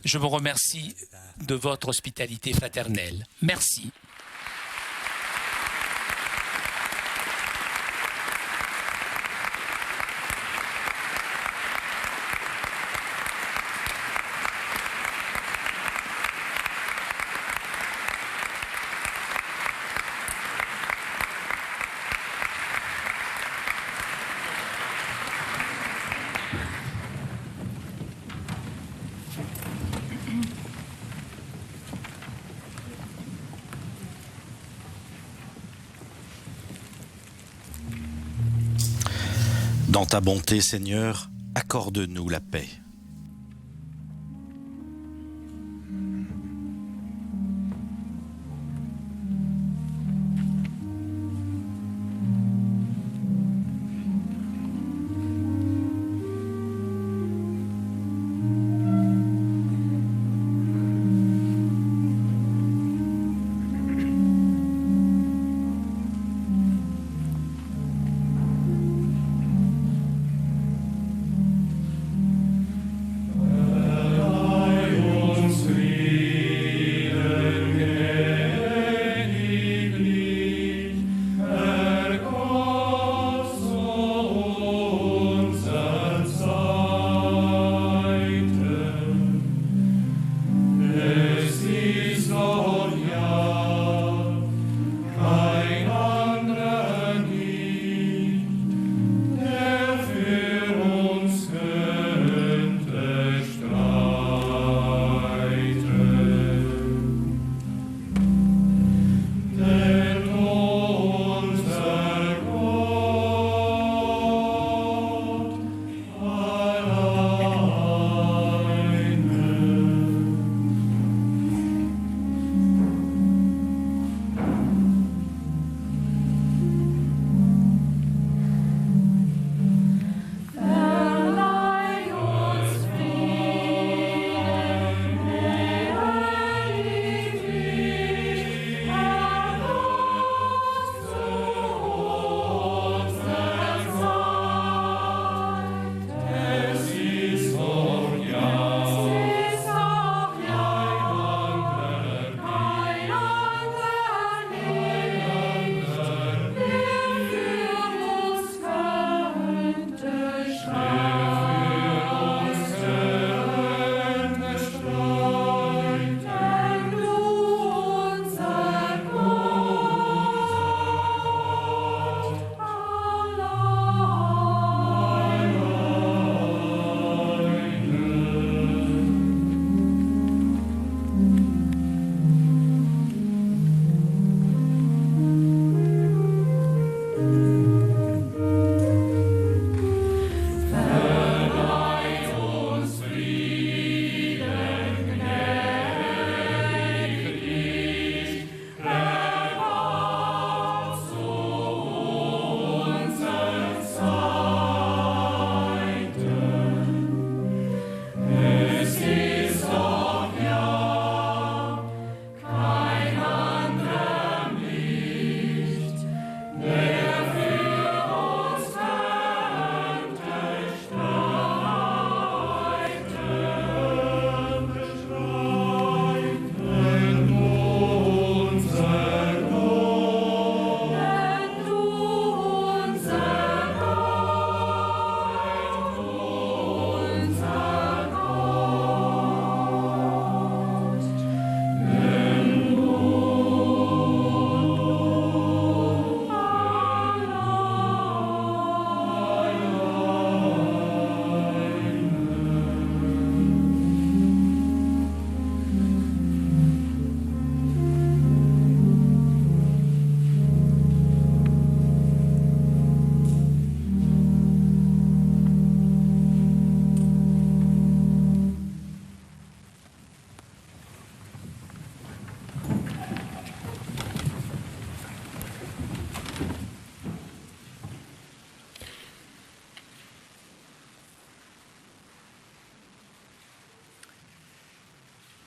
Je vous remercie de votre hospitalité fraternelle. Merci. Dans ta bonté, Seigneur, accorde-nous la paix.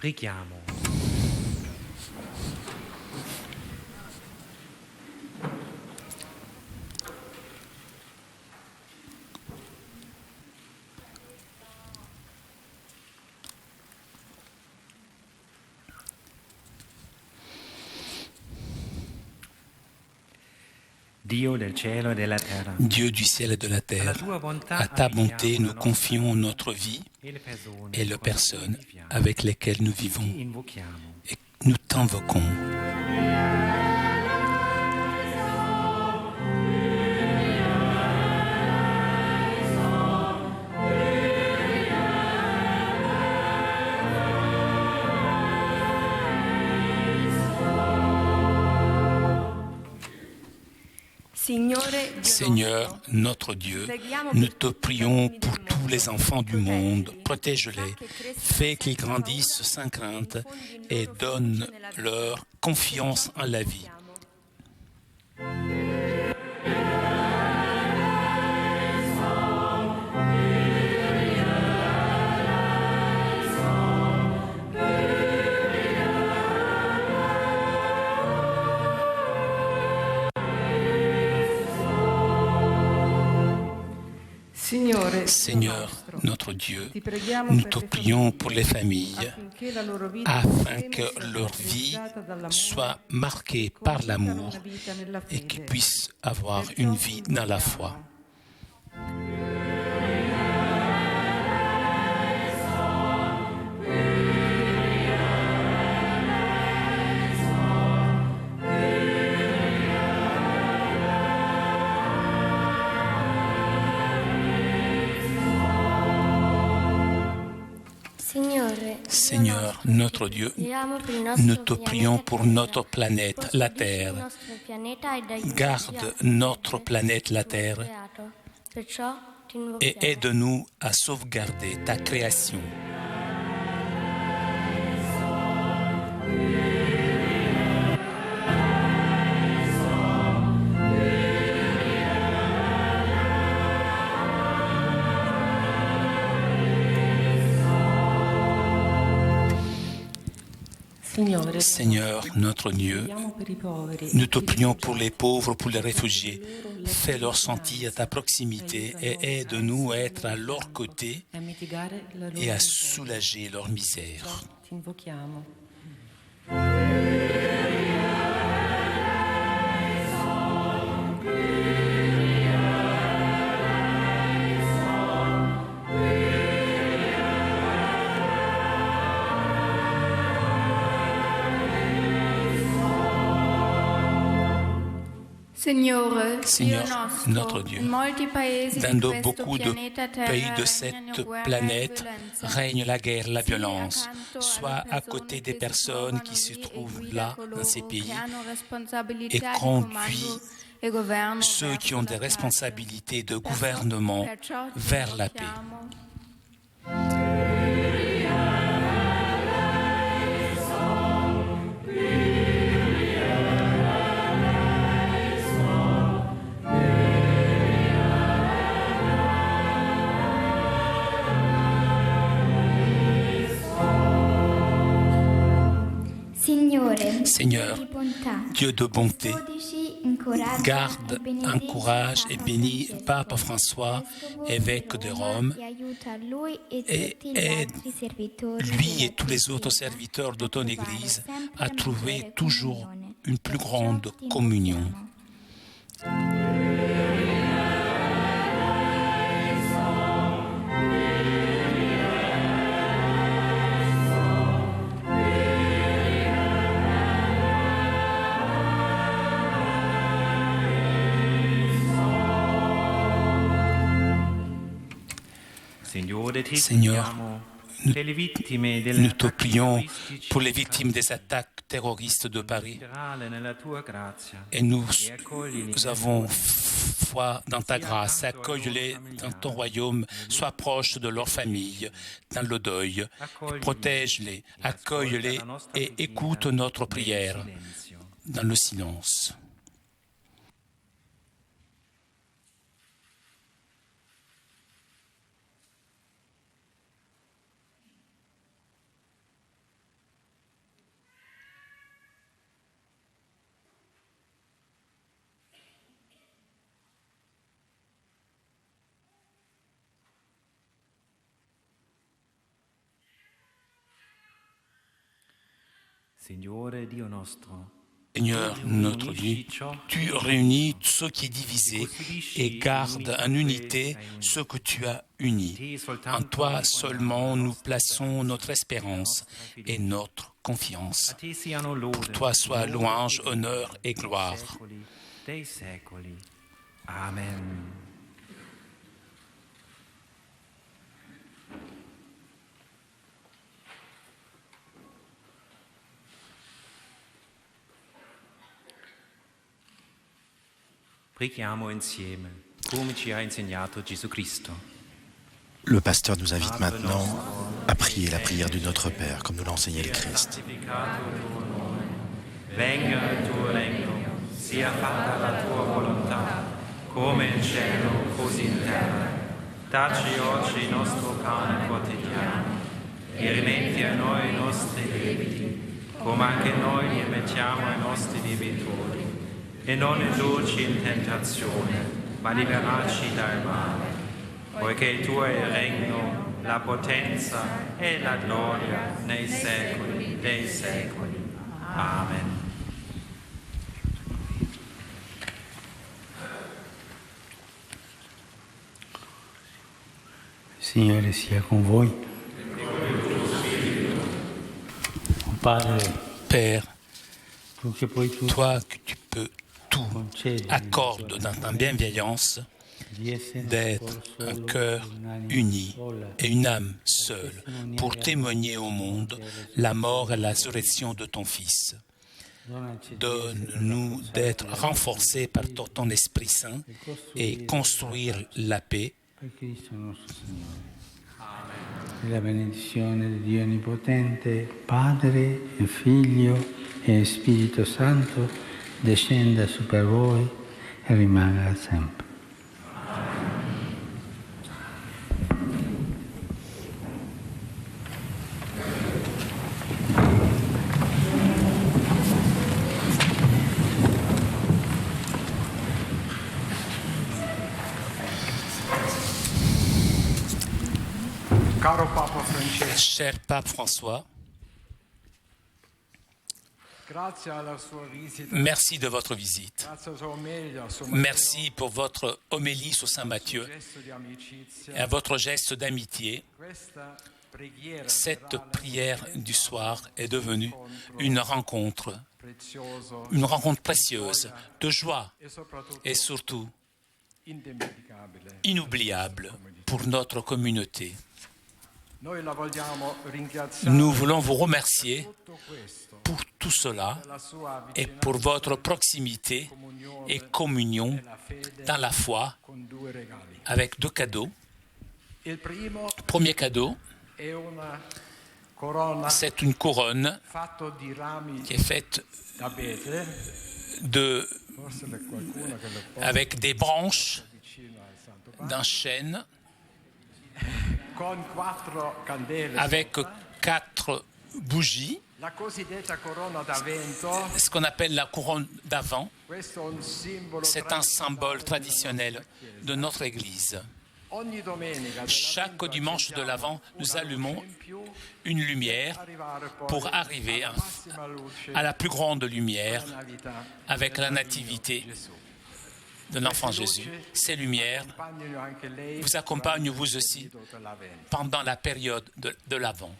Preghiamo. Dieu du ciel et de la terre, à ta bonté nous confions notre vie et les personnes avec lesquelles nous vivons et nous t'invoquons. Seigneur, notre Dieu, nous te prions pour tous les enfants du monde. Protège-les, fais qu'ils grandissent sans crainte et donne-leur confiance en la vie. Seigneur, notre Dieu, nous te prions pour les familles, afin que leur vie soit marquée par l'amour et qu'ils puissent avoir une vie dans la foi. notre Dieu, nous te prions pour notre planète, la Terre. Garde notre planète, la Terre, et aide-nous à sauvegarder ta création. Seigneur, notre Dieu, nous te prions pour les pauvres, pour les réfugiés. Fais-leur sentir ta proximité et aide-nous à être à leur côté et à soulager leur misère. Seigneur, notre Dieu, dans beaucoup de pays de cette planète règne la guerre, la violence. Sois à côté des personnes qui se trouvent là, dans ces pays, et conduis ceux qui ont des responsabilités de gouvernement vers la paix. Seigneur, Dieu de bonté, garde, encourage et bénis Pape François, évêque de Rome, et aide lui et tous les autres serviteurs de ton Église à trouver toujours une plus grande communion. Seigneur, nous te prions pour les victimes des attaques terroristes de Paris et nous avons foi dans ta grâce. Accueille-les dans ton royaume, sois proche de leur famille dans le deuil, protège-les, accueille-les et écoute notre prière dans le silence. Seigneur, notre Dieu, tu réunis ce qui est divisé et gardes en unité ce que tu as uni. En toi seulement nous plaçons notre espérance et notre confiance. Pour toi soit louange, honneur et gloire. Amen. Preghiamo insieme, come ci ha insegnato Gesù Cristo. Le pasteur nous invite maintenant à prier la prière du Notre Père, comme nous l'a enseigné le Christ. Venga il tuo regno, sia fatta la tua volontà, come in cielo, così in terra. Dacci oggi il nostro pane quotidiano, e rimetti a noi i nostri debiti, come anche noi li rimettiamo ai nostri debitori. E non indurci in tentazione, ma liberarci dal male, poiché tuo è il regno, la potenza e la gloria nei secoli dei secoli. Amen. Signore sia con voi. Padre, Père, tu che puoi tutto, toi que tu peux tout, accorde dans ta bienveillance d'être un cœur uni et une âme seule pour témoigner au monde la mort et la résurrection de ton Fils. Donne-nous d'être renforcés par ton Esprit Saint et construire la paix. La benedizione di Dio Onnipotente, Padre e Figlio e Spirito Santo, descenda su per voi e rimanga sempre. Caro Papa Francesco, Cher Pape François, merci de votre visite. Merci pour votre homélie sur Saint Matthieu et à votre geste d'amitié. Cette prière du soir est devenue une rencontre précieuse, de joie et surtout inoubliable pour notre communauté. Nous voulons vous remercier pour tout cela et pour votre proximité et communion dans la foi avec 2 cadeaux. Premier cadeau, c'est une couronne qui est faite avec des branches d'un chêne avec 4 bougies, ce qu'on appelle la couronne d'Avent. C'est un symbole traditionnel de notre Église. Chaque dimanche de l'Avent, nous allumons une lumière pour arriver à la plus grande lumière avec la nativité de l'enfant Jésus. Ces lumières vous accompagnent vous aussi pendant la période de l'Avent.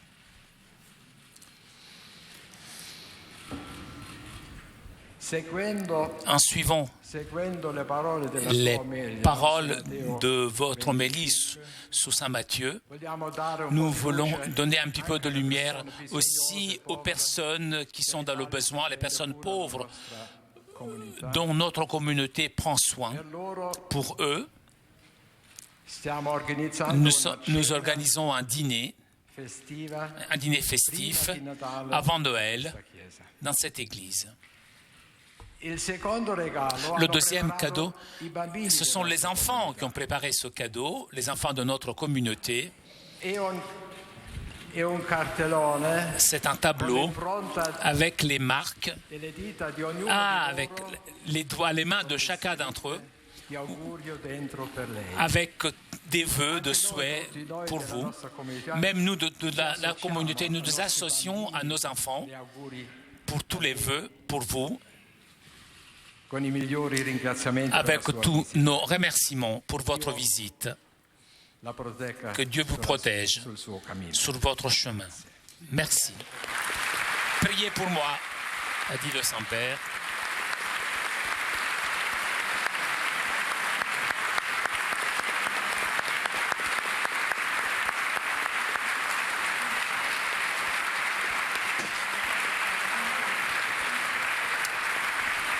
En suivant les paroles de votre homélie sous Saint Matthieu, nous voulons donner un petit peu de lumière aussi aux personnes qui sont dans le besoin, les personnes pauvres, dont notre communauté prend soin. Pour eux, nous organisons un dîner festif avant Noël dans cette église. Le deuxième cadeau, ce sont les enfants qui ont préparé ce cadeau, les enfants de notre communauté. C'est un tableau avec les marques, avec les mains de chacun d'entre eux, avec des vœux, de souhaits pour vous. Même nous, de la communauté, nous nous associons à nos enfants pour tous les vœux pour vous, avec tous nos remerciements pour votre visite. Que Dieu vous protège sur votre chemin. Merci. Priez pour moi, a dit le Saint-Père.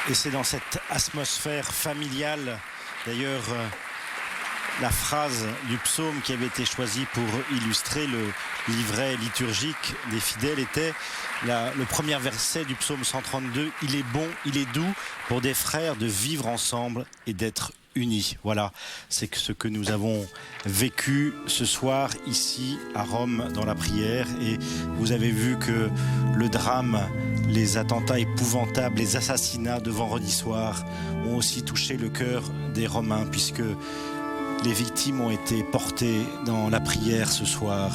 Et c'est dans cette atmosphère familiale, d'ailleurs, la phrase du psaume qui avait été choisie pour illustrer le livret liturgique des fidèles était le premier verset du psaume 132. Il est bon, il est doux pour des frères de vivre ensemble et d'être unis. Voilà, c'est ce que nous avons vécu ce soir ici à Rome dans la prière. Et vous avez vu que le drame, les attentats épouvantables, les assassinats de vendredi soir ont aussi touché le cœur des Romains, puisque les victimes ont été portées dans la prière ce soir.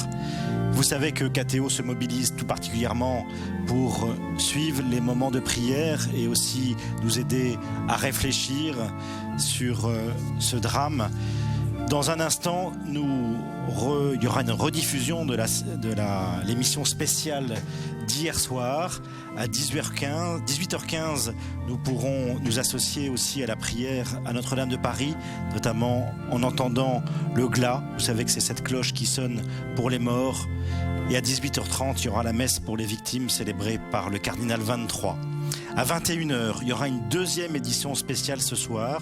Vous savez que KTO se mobilise tout particulièrement pour suivre les moments de prière et aussi nous aider à réfléchir sur ce drame. Dans un instant, il y aura une rediffusion de l'émission spéciale d'hier soir à 18h15. Nous pourrons nous associer aussi à la prière à Notre-Dame de Paris, notamment en entendant le glas. Vous savez que c'est cette cloche qui sonne pour les morts. Et à 18h30, il y aura la messe pour les victimes célébrée par le cardinal 23. À 21h, il y aura une deuxième édition spéciale ce soir,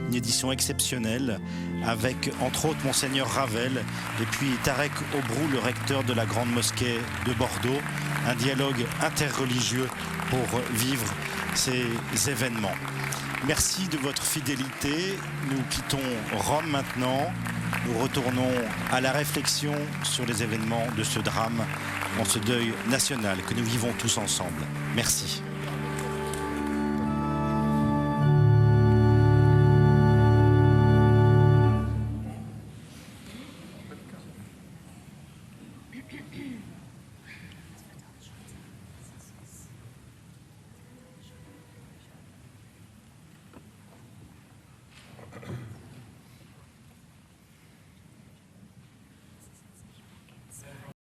une édition exceptionnelle avec entre autres Monseigneur Ravel et puis Tarek Obrou, le recteur de la Grande Mosquée de Bordeaux. Un dialogue interreligieux pour vivre ces événements. Merci de votre fidélité. Nous quittons Rome maintenant. Nous retournons à la réflexion sur les événements de ce drame, en ce deuil national que nous vivons tous ensemble. Merci.